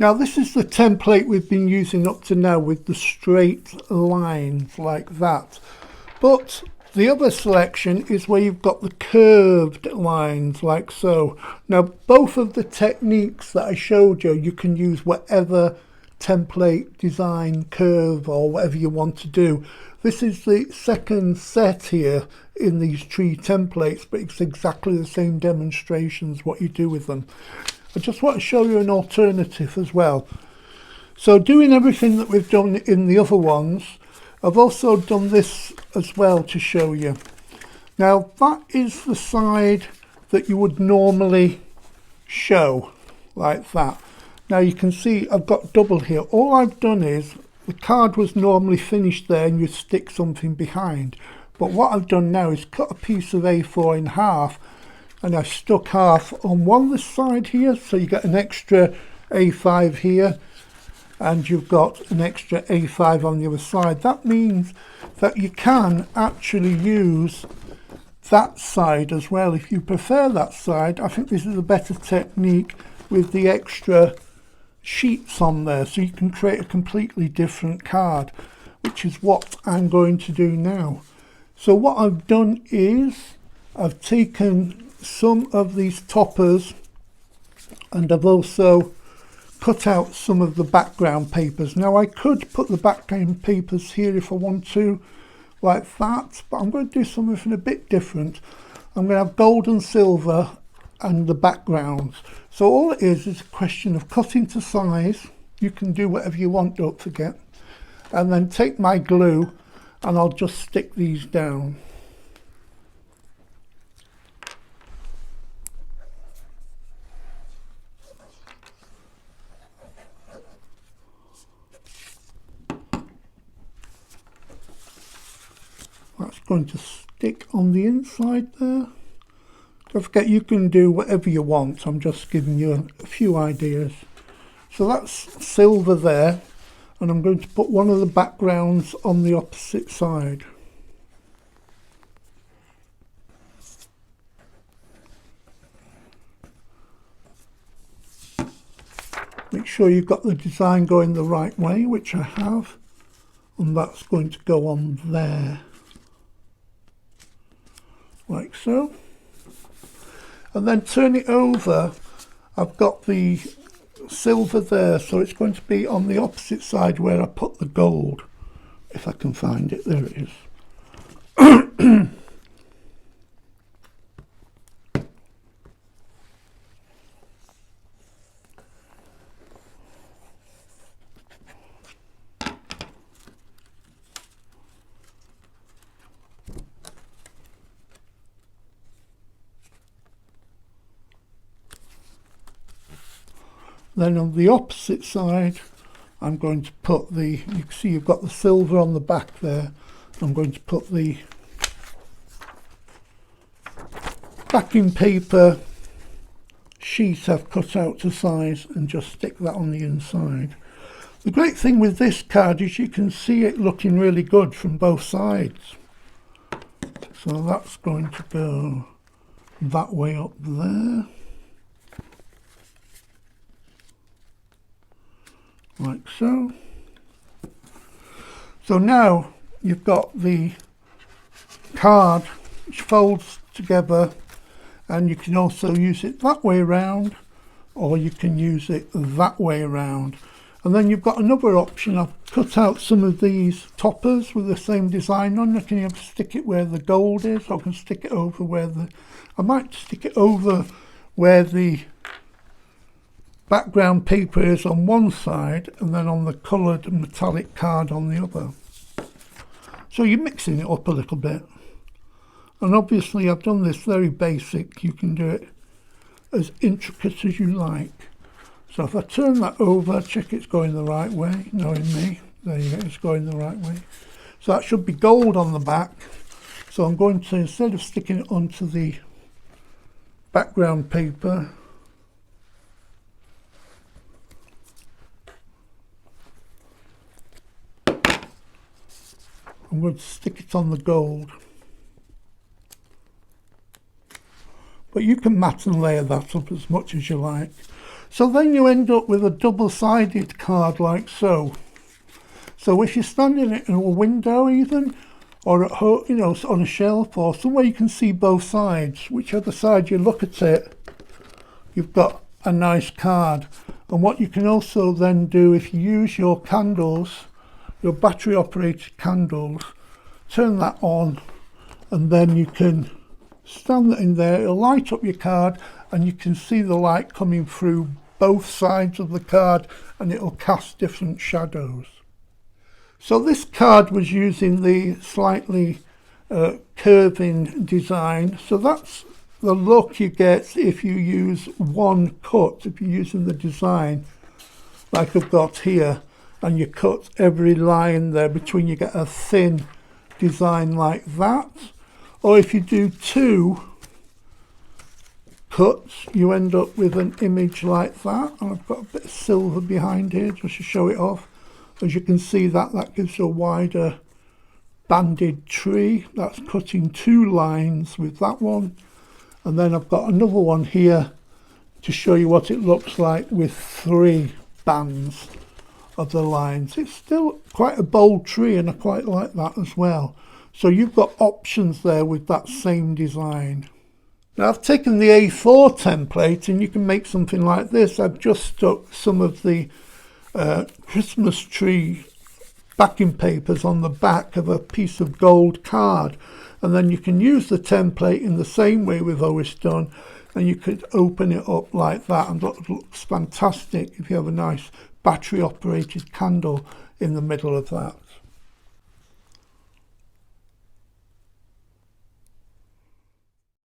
Now this is the template we've been using up to now with the straight lines like that. But the other selection is where you've got the curved lines like so. Now both of the techniques that I showed you, you can use whatever template, design, curve or whatever you want to do. This is the second set here in these tree templates, but it's exactly the same demonstrations what you do with them. I just want to show you an alternative as well. So doing everything that we've done in the other ones, I've also done this as well to show you. Now that is the side that you would normally show like that. Now you can see I've got double here. All I've done is the card was normally finished there and you stick something behind. But what I've done now is cut a piece of A4 in half and I've stuck half on one side here, so you get an extra A5 here and you've got an extra A5 on the other side. That means that you can actually use that side as well if you prefer that side. I think this is a better technique with the extra sheets on there, so you can create a completely different card, which is what I'm going to do now. So what I've done is I've taken some of these toppers and I've also cut out some of the background papers. Now I could put the background papers here if I want to, like that, but I'm going to do something a bit different. I'm going to have gold and silver and the backgrounds. So all it is a question of cutting to size. You can do whatever you want, don't forget. And then take my glue and I'll just stick these down. That's going to stick on the inside there. Don't forget you can do whatever you want. I'm just giving you a few ideas. So that's silver there, and I'm going to put one of the backgrounds on the opposite side. Make sure you've got the design going the right way, which I have, and that's going to go on there, like so. And then turn it over, I've got the silver there, so it's going to be on the opposite side where I put the gold, if I can find it. There it is. Then on the opposite side, I'm going to put the, you can see you've got the silver on the back there. I'm going to put the backing paper sheet I've cut out to size and just stick that on the inside. The great thing with this card is you can see it looking really good from both sides. So that's going to go that way up there. Like so. So now you've got the card which folds together, and you can also use it that way around, or you can use it that way around. And then you've got another option. I've cut out some of these toppers with the same design on. I can either stick it where the gold is, or I can stick it over where the, I might stick it over where the background paper is on one side and then on the coloured metallic card on the other. So you're mixing it up a little bit. And obviously I've done this very basic. You can do it as intricate as you like. So if I turn that over, check it's going the right way, knowing me. There you go, it's going the right way. So that should be gold on the back. So I'm going to, instead of sticking it onto the background paper, I'm going to stick it on the gold. But you can mat and layer that up as much as you like. So then you end up with a double-sided card like so. So if you're standing in a window even, or at home, you know, on a shelf or somewhere you can see both sides, whichever side you look at it, you've got a nice card. And what you can also then do, if you use your candles, your battery operated candles, turn that on, and then you can stand it in there, it'll light up your card, and you can see the light coming through both sides of the card, and it'll cast different shadows. So this card was using the slightly curving design. So that's the look you get if you use one cut, if you're using the design like I've got here, and you cut every line there between, you get a thin design like that. Or if you do two cuts, you end up with an image like that. And I've got a bit of silver behind here just to show it off. As you can see, that gives a wider banded tree. That's cutting two lines with that one. And then I've got another one here to show you what it looks like with three bands of the lines. It's still quite a bold tree, and I quite like that as well. So you've got options there with that same design. Now I've taken the A4 template, and you can make something like this. I've just stuck some of the Christmas tree backing papers on the back of a piece of gold card, and then you can use the template in the same way we've always done, and you could open it up like that, and that looks fantastic if you have a nice battery operated candle in the middle of that.